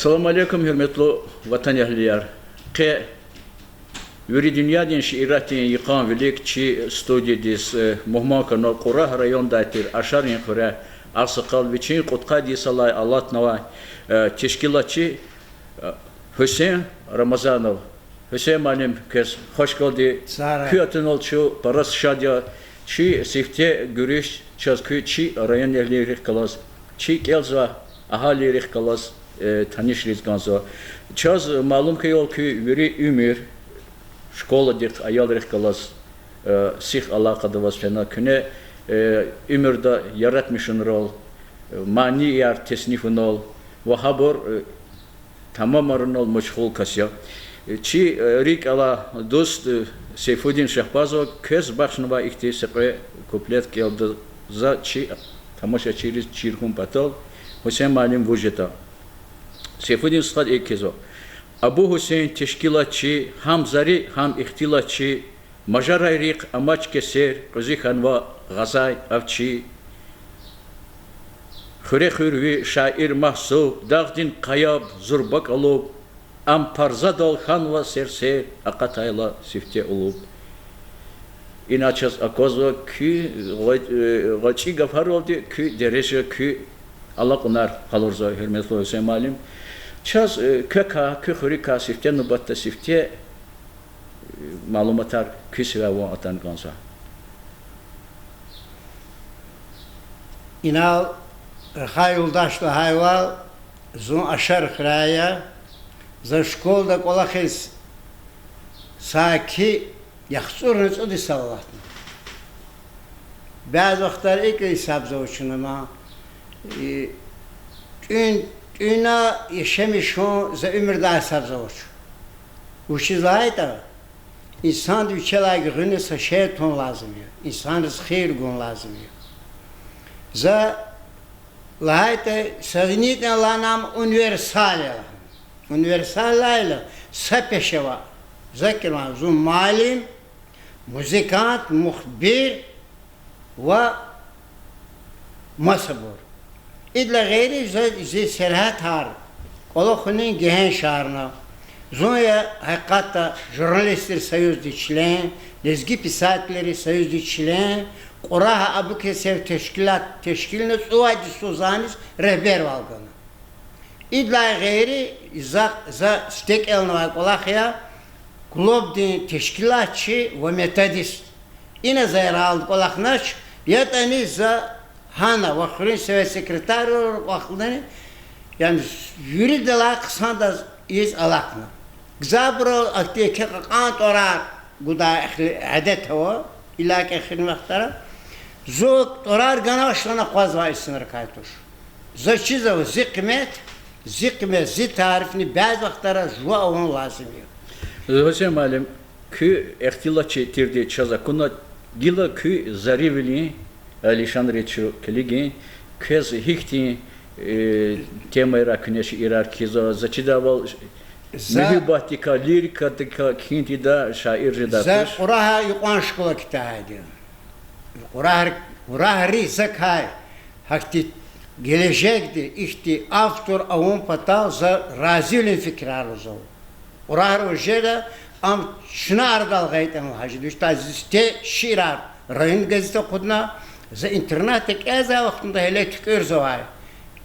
Selamun Aleyküm hürmetli vatan ehliler. Ke Veri dünya din şiiratin yıkan velik çi stüdyodis muhmakana Qurah rayondatir aşarin qura asqal viçin qutqadi salay Allah nava teşkilatçı Hüseyin Ramazanov. Hüseyin malim kes hoş geldi. Kıyatın olçu paras şadya çi sifte görüş çazkı çi rayon ehlileri kalas çi kelza ahalileri kalas tanışırız ganzo. Çaz malum ki yol ki veri ümür şkola dirt ayalırıq kalas sih alaqada vas fena küne ümürde yaratmışın rol mani yar tesnifun ol ve habur tamamarın ol meşgul kasya çi rik ala dost Seyfuddin Şahbazov köz başnıva ihtisaqe kuplet geldi za çi tamaşa çiriz çirhum patol Hüseyin malim vujeta Seyfuddin Sıkad ekkezo Abu Hüseyin teşkilatçı, ham zari ham ihtilatçı, majarayrik amaç keser, Kızıkhanva gazay avçı, Xure xürvi şair mahsub, dağdin qayab zurbak alub, am parzadal khanva serser, akatayla sifte olub. İnaçaz akozva ki, gaçı gafar oldu ki, derece ki, Allah kunar kalırza hürmetli Hüseyin malim. Çaz köka, köhürika sifte, nubatta sifte malumatar küs ve o atan gansa. İnal hayuldaşlı hayval zun aşar xraya za şkolda kolakis saki yaxsurunuz o disallatın. Bazı vaxtlar ek sabza uçunuma Üna yaşamışım za ömürde sabzavur. Uçizlayı da insan düşelay günüse şey ton lazım ya. İnsan rızkir gün lazım ya. Za layte sagnit Allah'ım universal ya. Universal layla sapeşeva. Zakirman zum malim, muzikant, muhbir ve masabur. İdla gayri zı serhat har. Kolokhunin gehen şarna. Zonya hakikatta jurnalistler sayuzdu çilen, lezgi pisatleri sayuzdu çilen, Quraha abu kesev teşkiline suvaydı suzanis rehber valgana. İdla gayri za stek elnavay kolakya, klub din teşkilatçı ve metodist. İne zayra aldı kolaknaç, yatani za Hana vakrin sev sekreter vakrin yani yürü de la kısan da iz alakna. Zabro akti ke qant ora guda adet o ilak akhirin vaxtara zok orar ganaşlana qazva isnir kaytuş. Zaçiza zikmet zi tarifini bazı vaxtara jwa onun lazım yo. Hüseyin malim ki ihtilatçı tirdi çaza kuna gila ki zarivli Alexandre Keligi, kez hikti temera küneşi irarkizo, zaçidaval mühibbatika, lirikatika, kinti da şairci da. Za Quraha yuqan şkola kitaydı. Quraha rizakay, hakti gelecekti, ihti avtor avun patal za razilin fikrarızo. Quraha rojeda am şuna ardal gaytan hacı düşta ziste şirar, rayon gazete kudna za internetek eza vaxtında hele tükür zavay.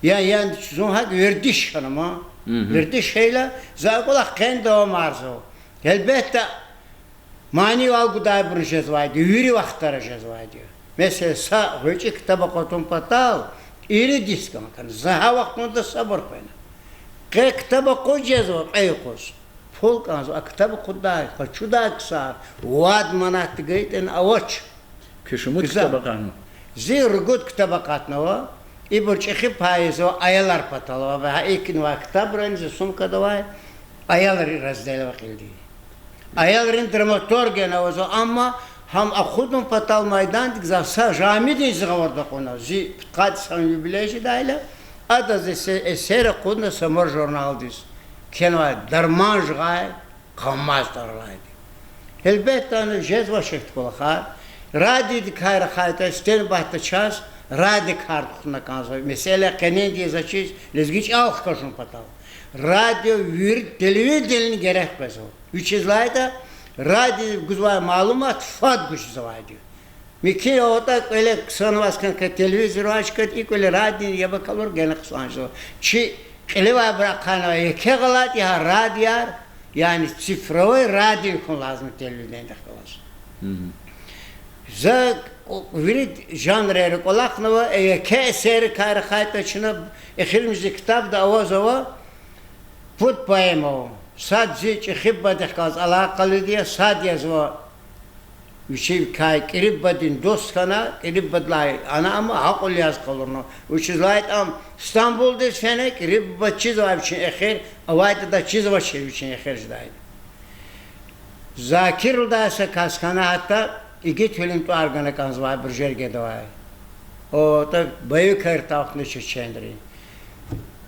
Yani zunha verdiş hanıma. Verdiş hele za kolak kendi o marzo. Elbette mani val guday bir jezvaydı. Yürü vaxtlara jezvaydı. Mesela sa hoci kitaba kotum patal iri diskan kan. Za vaxtında sabır koyna. Ke kitaba ko jezva qayqos. Pul kanzo kitaba kuday kaçuda ksa. Wad manat gayten avaç. Kışımı kitaba kanı. Zirgut kitabakatnava, iburçıkı payızı ayalar patalava ve ikin vakta buranızı sumkada var, ayaları razdayla vakildi. Ayaların dramaturgena ozo ama ham akhudun patal maydan dik za jami de zgavarda kona, zi qad san jubileji dayla, ada zi esere kona samar jurnaldis, kenva darman jgay, kamaz darlaydı. Elbette jezva şekti kolakar, Radi dikayra khayta stel bahta ças radi kart khuna kanzo mesela qenen diye zaçis lezgiç alx kaşun patal radyo vir televizyon gerek bezo. Üçüzlayda radyo güzel malumat fad güçlü diyor. Miki otak öyle sanmazken ki televizyon açık ilk öyle radyo ya bakalım gene kısancı. Çi keleva bırakan eke galat ya radyo yani sifroy radyo kun lazım televizyonda kalas. Za virid janrları kolaknava eke eseri karikayta çına ekhilimizi kitap da avazava put poemo sadece çihibba dehkaz alakalı diye sad yazva Üçü kay kiribadin dost kana kiribadlay ana ama hakul yaz kalırno. Üçü layt am İstanbul'da sene kiribad çiz var için ehir avayda da çiz var şey için ehir jdaydı. Zakir da ise kaskana hatta iki tülüm tu argana kanz var bir jerge davay. O da bayu kayır tavuklu çiçendiri.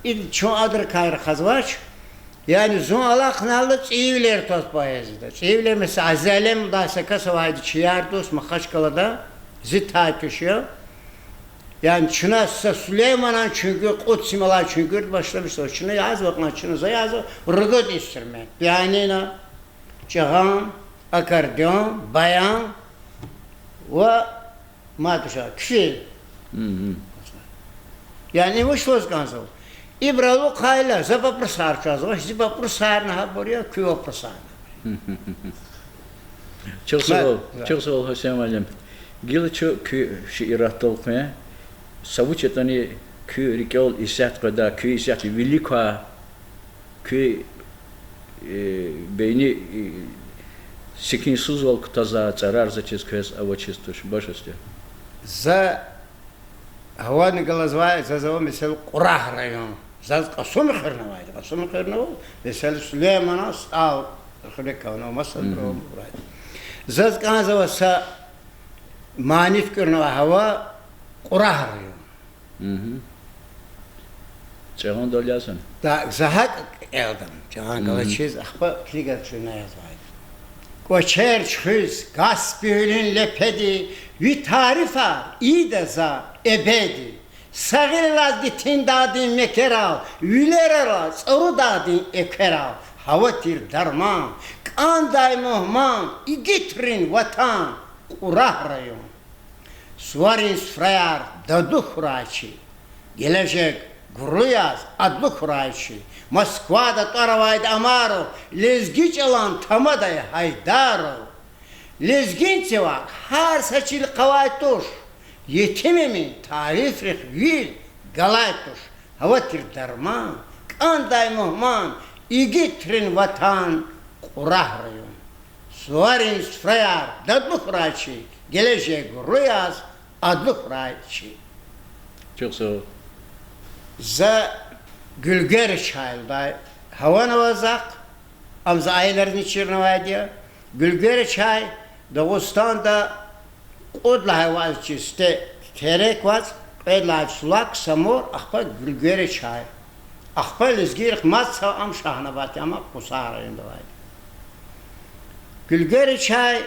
İd çoğu adır kayır kazvaç. Yani zon Allah kınalı çivler toz bayezide. Çivler mesela azalem da sakası vardı çiyar dost makaşkalada zit takışıyor. Yani çına Süleyman'ın çünkü Kutsimalar çünkü başlamışlar. Çına yaz bakın çınıza yaz. Rıgıt instrument. Piyanino, çağan, akordeon, bayan ve matuşa, kfil. Yani hoş voz kanzo. İbralu kayla, zaba prasar çazı, zaba prasar na buraya küyo prasar. Çok sağ ol Hüseyin Hocam. Gil çok şiiratlı okuya, savuçetani kü rikol isat kadar kü isat vilika kü beyni sikinsuz ol kutaza zarar zaçız köz avaçız tuş baş üstü. За هوا نقلزواي زازوا مثل قراه ريون زاز قسم خرنواي قسم خرنوا مثل سليمان أو خليك كانوا مصر بروم براد زاز كان زوا سا مانيف كرنوا هوا قراه ريون Çağın dolyasın. تا زهق أيضا جان قلتشيز أخبار فيقر شنو يزواي Koçer çıkız, gaspülün lepedi, vi tarifa, ideza, ebedi. Sağırlaz ditin dadin mekerav, vilerelaz, oru dadin ekerav. Havatir darman, kanday muhman, igitrin vatan, kurah rayon. Suvarin sfrayar, dadı kuraçı, gelecek Gruyaz, adlı kuraçı. Moskva'da Taravay'da Amaro, Lezgiç alan Tamada'ya Haydaro. Lezginçe var, her saçıl kavaytuş. Yetimimi tarif rehvil galaytuş. Havatir darman, kanday muhman, igitrin vatan, kurah rayon. Suvarin sfrayar, dadlı kuraçı, gelecek Gruyaz, adlı kuraçı. Çok sağ ol. Za Gülger çayda hava navazak amza ayların içine vaydiya Gülger çay Dağıstan'da odla hava çiste terek var qeyla sulak samur ahpa Gülger çay ahpa lezgir matsa am şahnabat ama kusarında var Gülger çay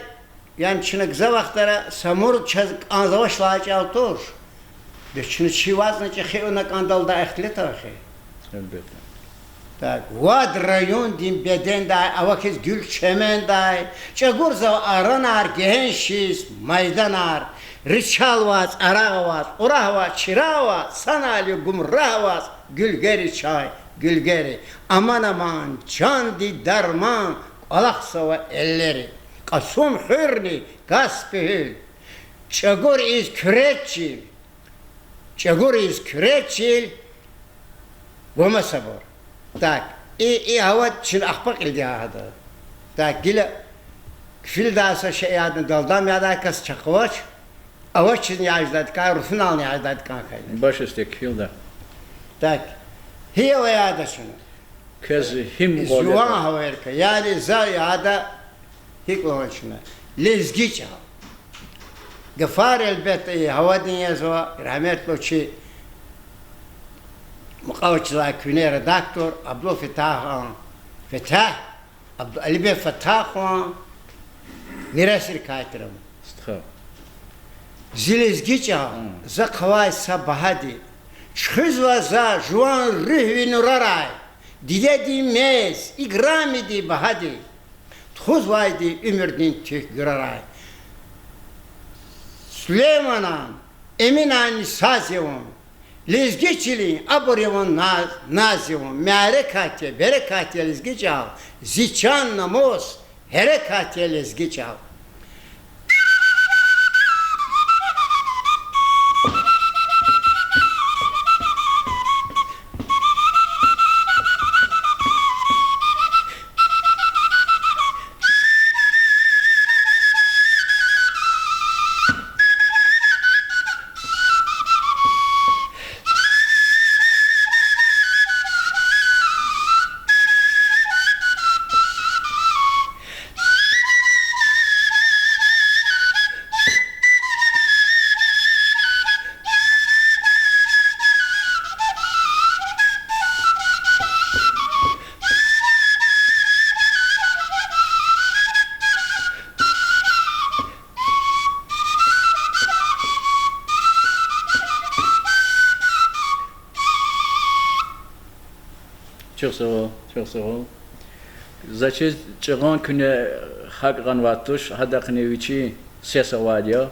yani çınık zavaqtara samur çaz anzavaşla çaltur de çını çivazna çexe ona kandalda ehlet axi Elbette. Tak, vad rayon din beden da avakiz gül çemen da çagurza aranar gençiz maydanar riçalvaz aravaz oravaz çiravaz sanali gumravaz gülgeri çay gülgeri aman aman can di darman alaqsa elleri qasum hürni gaspehil çagur iz küreçil çagur iz küreçil وما صبر تاك اي هوت شن اخبق اللي هذا تاك قيل كفيل داسه شيء هذا دالدام يا داكس çakıvaç avaçın yajdat kay rufinal yajdat kan kay Baş üstü Hilda. tak hiye ve ya da şunu Kız him juan haverka yani za ya da hik oluşuna lezgiç gafar elbette hava dünyası rahmetli çi مقاومة كوني redaktor Abdul Fetah Ali Fetah mirasir kaytırım. Zilizgiça za kavay sabahadi. Çıkız va za juan rihvi nuraray. Dide dimez, ikram idi bahadi. Tuz vaydi ümürdün tük güraray. Süleyman'an, Emina'nın sazevun, Lezgeçiliğin, aborevun nazevun, merekatye, berekatye lezgeçal, ziçan namus, herekatye lezgeçal. Çok sağ ol, çok sağ ol. Zaten çıkan güne hakikaten vattuş, hadakne vici sesa vadya.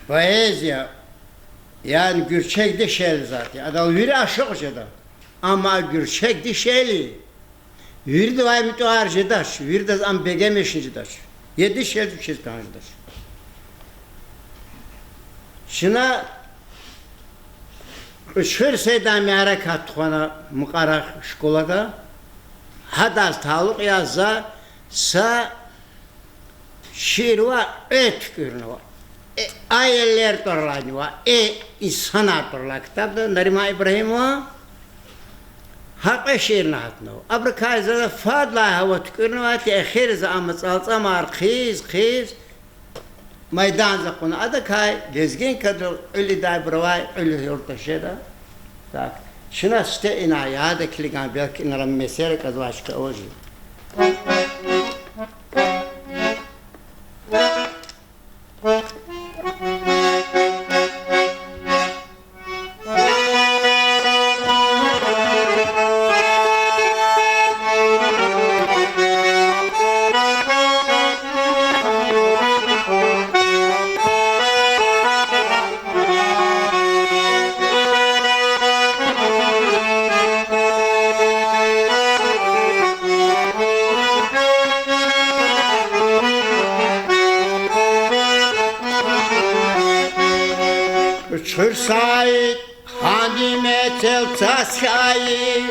Poezya, yani gürçek de şel zaten. Adam viri aşık da. Ama gürçek de şeli. Viri de vay mütü harcıdaş. Viri de am begemeşincidaş. Yedi şel bir şey kanjıdaş. Şuna Şur seydan meharekat tuğana mukarak şkolada hadal taluk yazza sa şiir var, tükürünü var. Ayeller torlanı var, insana torla kitabda Narima İbrahim var. Hakka şiirine hatna var. Abrikayzada fadla hava tükürünü var, tehir zahmet alsamar khiz Maydan zakonu adakay gezgin kadar ölü da bravay ölü yurtta şeyda. Tak. Şuna ste ina yada kligan belki inaram mesele kazvaşka oji. Uçur Said, Hadime Teltasayı.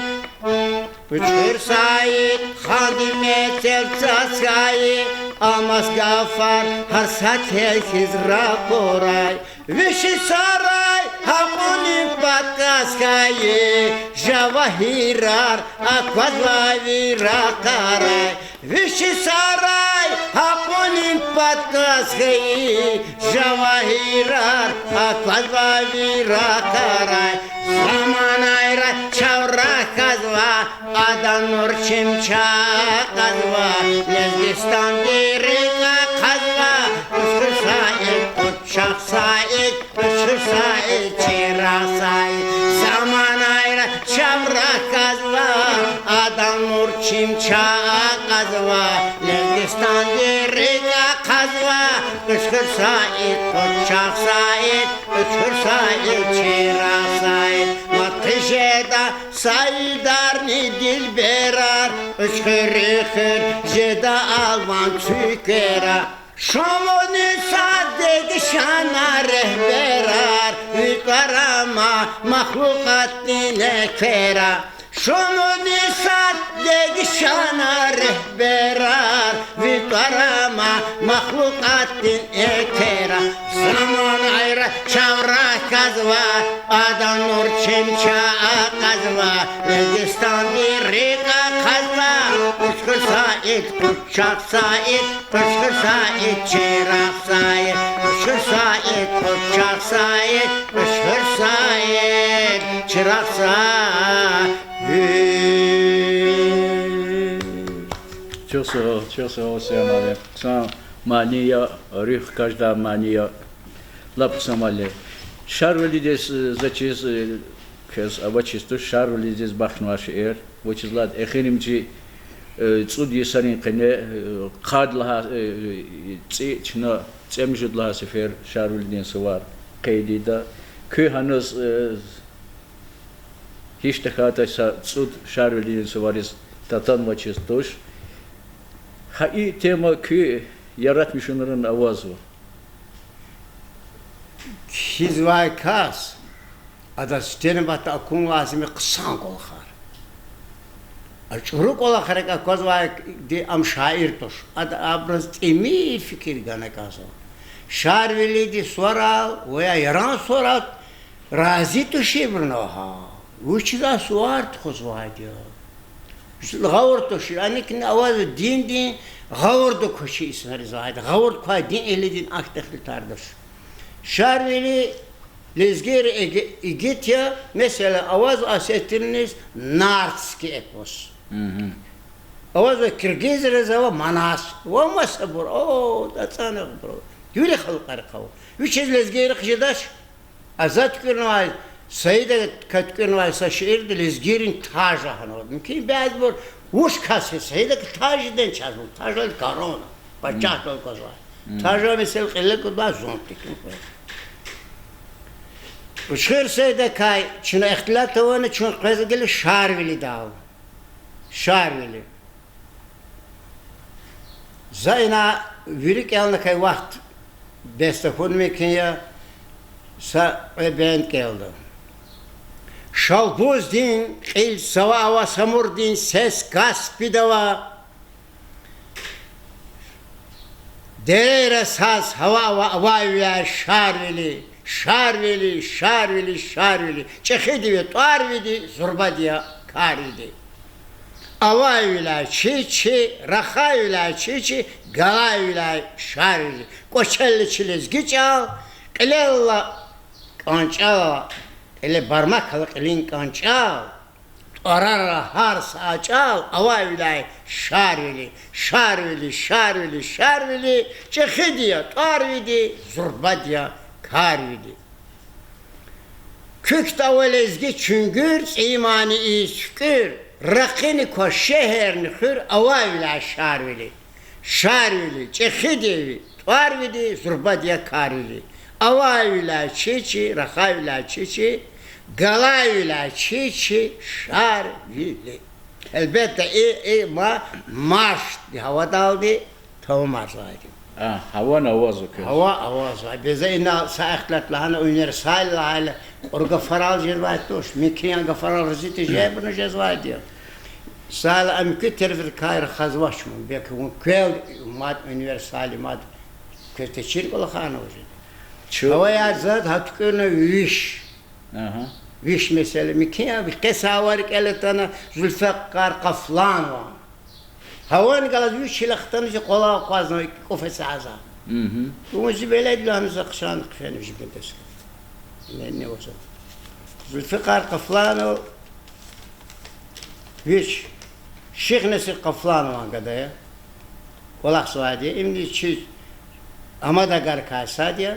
Uçur Said, Hadime Teltasayı. Amas Gafar, Harsat herkes raporay. Vişi Saray, Hakunim Patkaskayı. Javahirar, Akvadlavi Rakaray. Vişi Saray, Hakunim Patkaskayı. Javahirar, Akvadlavi Rakaray. Zaman ayra çavra kazva, Adanur çimça kazva, Lezgistan dirika kazva, Uçur Said, Uçak Said, Uçur Said, Çırak Said. Zaman ayra çavra kazva, Adanur çimça kazva, Lezgistan dirika kazva, Uçur Said, Uçak Said, Uçur Said, Çırak Said. Matışeda saydarni dilberar, Işkırıkır jeda alman tükera. Şomoni sadegi şana rehberar, Vikarama mahlukat dine kera. Şomoni sadegi şana rehberar, Vikarama mahlukat dine kera. Zaman ayra çavra kazva, Adanur çimça kazva, Registan dirika kazva. Uçkur Said, Uçak Said, Uçkur Said, Çırak Said. Uçkur Said, Uçak Said, Uçkur Said, Çırak Said. Çok sağ ol Sayın abi. Sen maniya, ruh kajda maniya, lap samale. Şarveli des zaçiz köz avaçistu şarvliziz baknvaşı voçizlad exirimci tsud yesarin qene qadlaha çina çemjudlaha sefer şarvlidin sıvar qeydida kö hanız hiç de kata tsud şarvlidin sıvariz tatan vaçistuş hai tema kö yaratmışların avazı Hizvay kas. Adastenin batı akun lazımı kısan kolakar. Açuruk kolakar ki kozvay di am şair toş. Ad abraz emi fikir gane kaso. Şarveli di soral veya yaran soral razi tuşi brnoha. Uçida suart kozvay diyor. Gavur tuşi. Anekin avazı din gavur da koşu ismeri zahide. Gavur koy din eli din aktekli tardır. Şarveli lezgir igitya mesela avaz asettiriniz nartski epos. Avaz ve Kırgız rezava manas. Ve masabur. O da sana bro. Yüle halkar kav. Üçüz lezgir kıjdaş. Azat kırnavay. Sayıda kat kırnavay sa şiirde lezgirin tajahan oldu. Mümkün bazı bu uş kase sayıda tajden çazım. Tajal karona. Bacak ol kozva. Tajal mesela qille kudba zontik. Uçur sayıda kay, çuna ihtilat tavanı çuna kayza geli şarveli dav. Şarveli. Zayna virik elne kay vaxt bestefon mekinya sa bend geldi. Şalboz din, il sava ava samur din, ses gas pidava. Dereyre saz hava avayya şarveli. Şarveli, şarveli, şarveli. Çekidi ve tuarvidi, zurbadiya karidi. Avayla çiçi, rahayla çiçi, galayla şarveli. Koçelli çiliz giçal, qilella kançal, ele parmak halık elin kançal. Arara har saçal, avayla şarveli, şarveli, şarveli, şarveli. Çekidiya, tuarvidi, zurbadiya karvidi. Kök davelezgi çüngür, imani şükür, rakini ko şehir nıkır, avayla şarvili. Şarvili, çekidevi, tuarvidi, zurbadiya karvili. Avayla çiçi, rakayla çiçi, galayla çiçi, şarvili. Elbette marş, hava daldı, tavım arzaydı. Hava avazı köz. Hava avaz var. Bize ina saaklat lahana universal lahana orga faral cezvayet toş. Mikiyan gafaral reziti jebunu cezvayet diyor. Sal amkü terfir kayr khazvaş mı? Belki bu köl mad universal mad köteçir kol khana hoca. Hava ya zat hatkına viş. Viş mesela mikiyan bir kesavar keletana Zülfikar Kaflan var. Havan galaz yüz şilaktanı ki kola qazna kofesi aza. Bu zibeled lan zakşan qfeni jibedes. Ne olsa. Zülfikar Kaflan yüz Şeyh Nesir Kaflan var kadaya. Kola suadi imdi çi amada gar kasadiya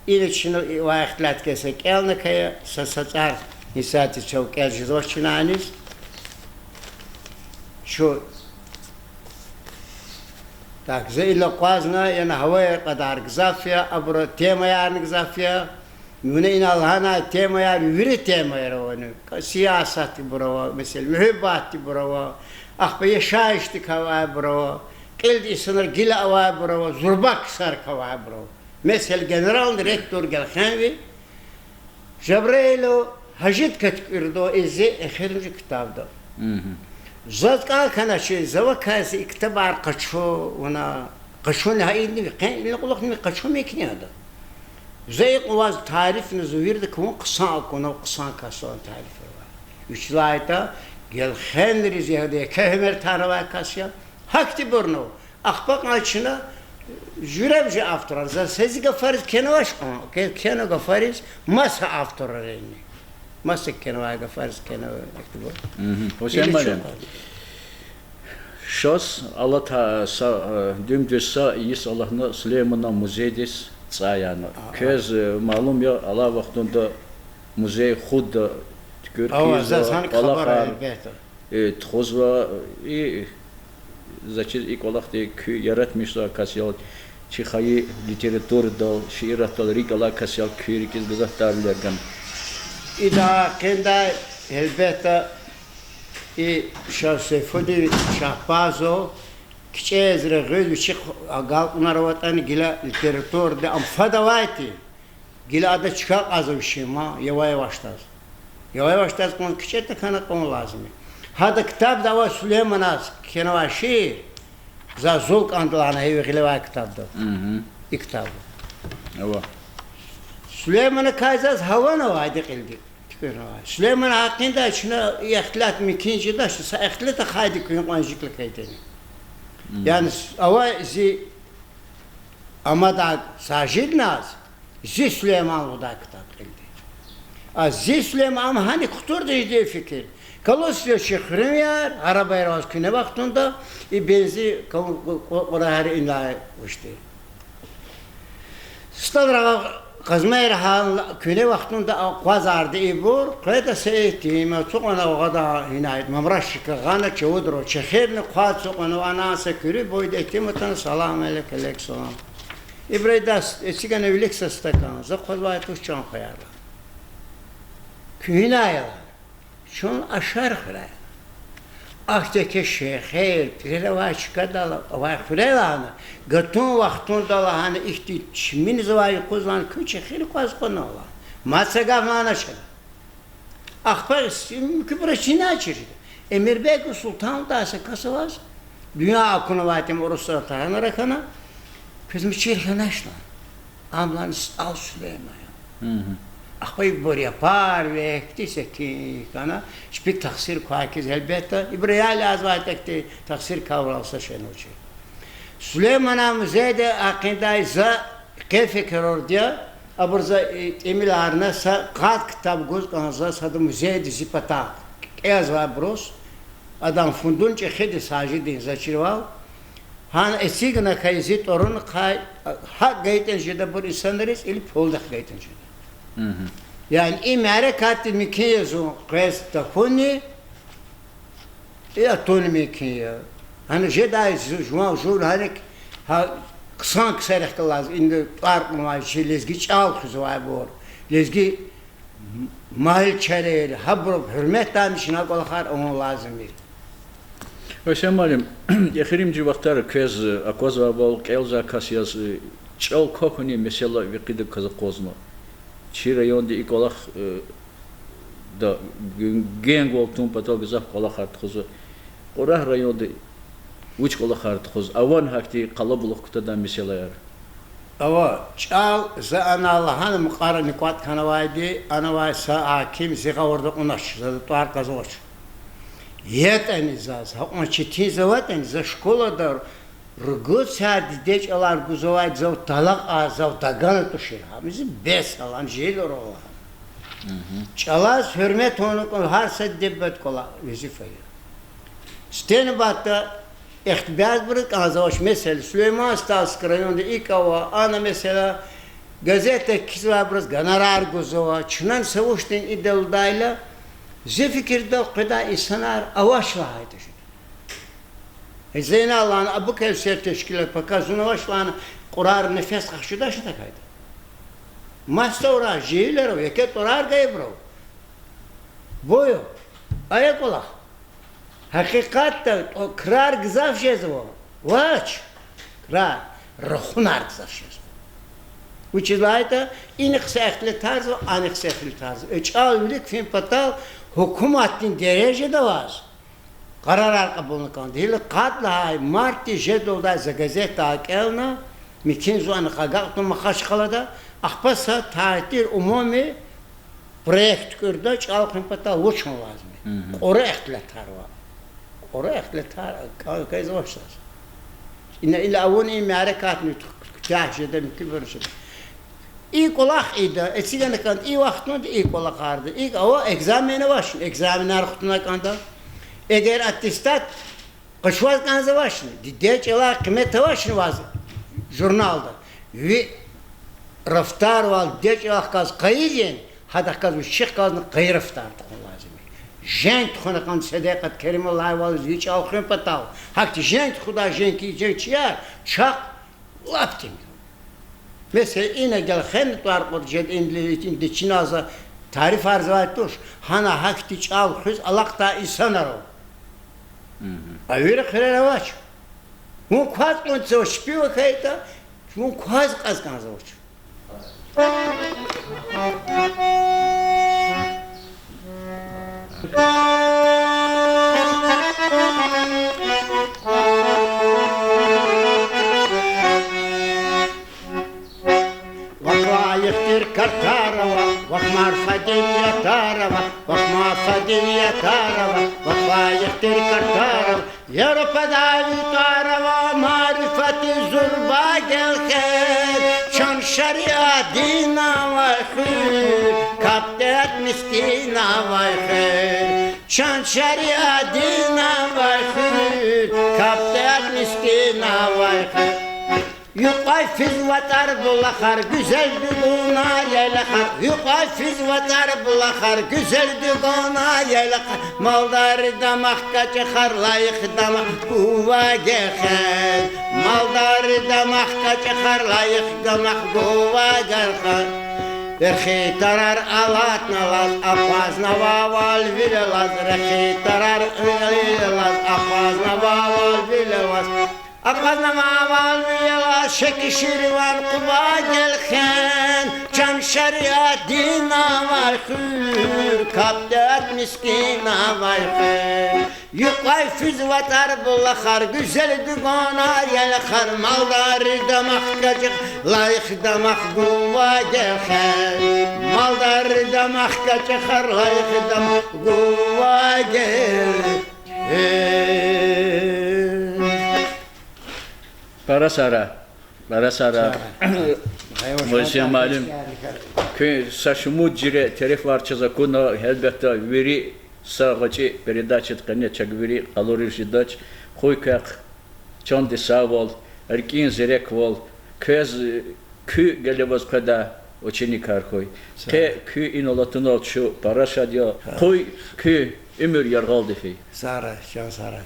ile çino vaxtlat kesek elne kaya sasatar nisati çok eljizoçinanis. Şu Так, زي قوازنا يعني هواي قدار قزافيا أبرو تيما يعني قزافيا من إن الهنا تيما يعني وري تيما يروونه سياسات بروا مثل محبات بروا أخبي شايش تكوا بروا قلد إسنر جلا أوا بروا زرباك سر كوا بروا مثل جنرال ديريكتور جالخانوي جبريلو هجت كتكردو إزاي آخرنج كتاب ده زاد كان شيء زوا كاس اكتبار قشو وانا قشو نهائي قين نقول لك قشو ميكني هذا زي قواز تعرف نزوير ده كون قصان كون قصان كاسون تعرف وشلايتا gel خندري زي هذا كهمر تاروا كاسيا hakti برنو اخبق açına jürevci aftorar za sezi gafariz kenavaş keno gafariz masa aftorar yani masa kenava gafariz kenava aktibo Hoşem malem şos Allah ta dümdüsa is Allah'ın Süleyman'a muzeydis sayana köz malum ya Allah vaktinde muzey xud Ава за сан хабар elbette. Txozva значит и колахте yaratmışlar kasyal çixayı literatürda şiiratal rikala kasyal kürikіз gazetalardan. İda kendi elbette şahsefodi şahbazo kiçezre gözü çık galpınar vatan gila literatürde am fadavati gila ada çıkar azıvşima yavaş başlar. Yavaş başlar kon kiçete kana kon lazım. Hada kitap da var Süleymanaz kenava şiir za zulk andlana evi gileva kitapda. İkitabı. Ava. Süleyman'a kayzaz havana vaydı kıldı. Süleyman hakkında içine ihtilat mikinci da şu ihtilat da haydi kıyım anjiklik eydeni. Yani ava zi ama da sajid naz zi Süleyman o da kitap kıldı. Zi Süleyman hani kutur da ciddi fikir. Kalosya şehrin yer, arabaya razkine vaktinde benzi oraya her inay uçtu. Stadra kazmayır hal küne vaktinde qazardı ibur, qayda seyti ma çoğuna oğada inay mamraşık gana çudro şehrin qaz çoğuna ana sekürü boyda etmetan salam aleyk salam. İbraydas esigane evlilik sastakan za qazvay tuşcan qoyarlar. Kühinaya şun aşar xire. Ahteke şehir, pirelevaç kadal, vay xirelanı. Gatun vaxtun dala hani ihti çimin zavayı kuzlan küçe xiri qaz qonola. Matsaga mana şer. Axpar kübra çina açırdı. Emirbek Sultan dası kasavaz. Dünya akını vatim orası tahan rakana. Kızım çirkanaşla. Amlan al Süleyman. Akbayı buraya par ve ektiyse ki kana şpik taksir kuakiz elbette İbrahim azvaytekti taksir kavralsa şenoçi. Süleyman'a müzeyde akindayı za keyfe diye aburza emil arna sa kat kitab göz kanza sadı müzeyde zipata ezva bros adam fundun çe xedi sajidin zaçirval han esigna kayzit orun kay hak gayten jeda bur insanlarız il polda gayten jeda. Yani imare katil mikiyezo questa kuni e atoni mikiye. Hani jedai João Júlio hani ha kısan kısarak kalaz indi park mı lezgi çal kızvay bor. Lezgi mahil çerer habro hürmet tanışına kolakar onu lazım bir. Hüseyin Malim, exirimci vaxtlar kez akozva bol kelza kasyas çal kokuni mesela vikidi kazı kozma. Çi rayonda ilk olarak da gen goltun patal güzel kolak artıkızı. Orah rayonda uç kolak artıkız. Avan hakti kalabalıkta da mesela yar. Ava çal za ana Allah'ın mukarrı nikat kanavaydı. Ana vay sa hakim zika orada unaş. Zadı tuar kazıvaç. Yet enizaz. Hakma çetin zavat enizaz. Şkolada Rıgıt saati deç alar guzovay zav talak azav dagan tuşir. Hamizi bes alan jeyler ola. Çalaz hürmet onu har sad debbet kola vazifayı. Steni batta ihtibaz bırak azavaş mesela Süleyman Stas rayonda ilk ava ana mesela gazete kisva bırak ganarar guzova çınan savuştin idaldayla zefikirde qida insanlar avaşla haydi. Zeyna Allah'ın Abu Kevser teşkilat pakazuna başlanı kurar nefes kaçıda şuna kaydı. Masta ora jeyler o yeket orar gaybro. Boyo ayak ola. Hakikatta o krar gızaf şezo. Vaç krar ruhunar gızaf şezo. Uçilayda inik sehli tarzı anik sehli tarzı. Çağlık film patal hükümetin derecede var. Karar kabulunu kandı. Hili katla Marti jedolda za gazeta akelna mikinzu anı kagaktu makaş kalada akpasa tatil umumi proyekt kurda çalkın pata uçun lazım. Oraya ehtiletar var. Oraya ehtiletar kayza başlar. İlla avuni meharekat nü tahşede mükibirsin. İlk olak idi. Etsigene kandı. İyi vaktinde ilk olak vardı. İlk ava egzamine baş. Egzaminer kutuna kandı. Eğer atestat kaçvaz kanza başını, diye çela kıymet başını vaz jurnalda ve raftar val diye çela kaz kayıcın hada kaz şık kazını qeyriftar tıkın lazım. Jent xuna kan sadakat kerimallah vaz hiç alxın patav. Hakti jent xuda jenki jentçiyar çak laptim. Mesela ine gel xen var qod jet indilitin de çinaza tarif arzvat tuş. Hana hakti çal xuz alaqta insanaro. Ayır xiravaç. Bu kvaz on şpiwa kayta. Bu kvaz qazkan zavoç. Vaklayıktır kartarava, vakmar fadil yatarava, vakmar fadil yatarava, vaklayıktır kartarava, yarıpada yutarava, marifati zurba gelken, çan şeriadina vay khir, kaptet miskina vay khir, çan şeriadina vay khir, kaptet miskina vay khir. Yuqayfiz vatar bulakar, güzel düğuna yelakar. Yuqayfiz vatar bulakar, güzel düğuna yelakar. Maldar damak kaçakar, layık damak kuva gekher. Maldar damak kaçakar, layık damak kuva gekher. Rekhi tarar alat nalaz, apaz navaval vilelaz. Rekhi tarar vilelaz, apaz navaval vilelaz. Apazna maval viyala şekişirvan kuba gelken çan şeriat dina var khur kaptat miskina var khur yuqay füz vatar bullakar güzel dügana yelakar maldar damak kacık layık damak guva gelken maldar damak kacıkar layık damak guva gelken Para sara. Moishe malum. Ki saşumu cire tarif var çaza kuna elbette veri sağacı передача тканя чагвери kalori jidaç koy kak çan de savol erkin zerek vol köz kü gelevaz kada oçeni kar koy ke kü inolatını şu para şadya koy kü ömür yargal defi Sara, can Sara.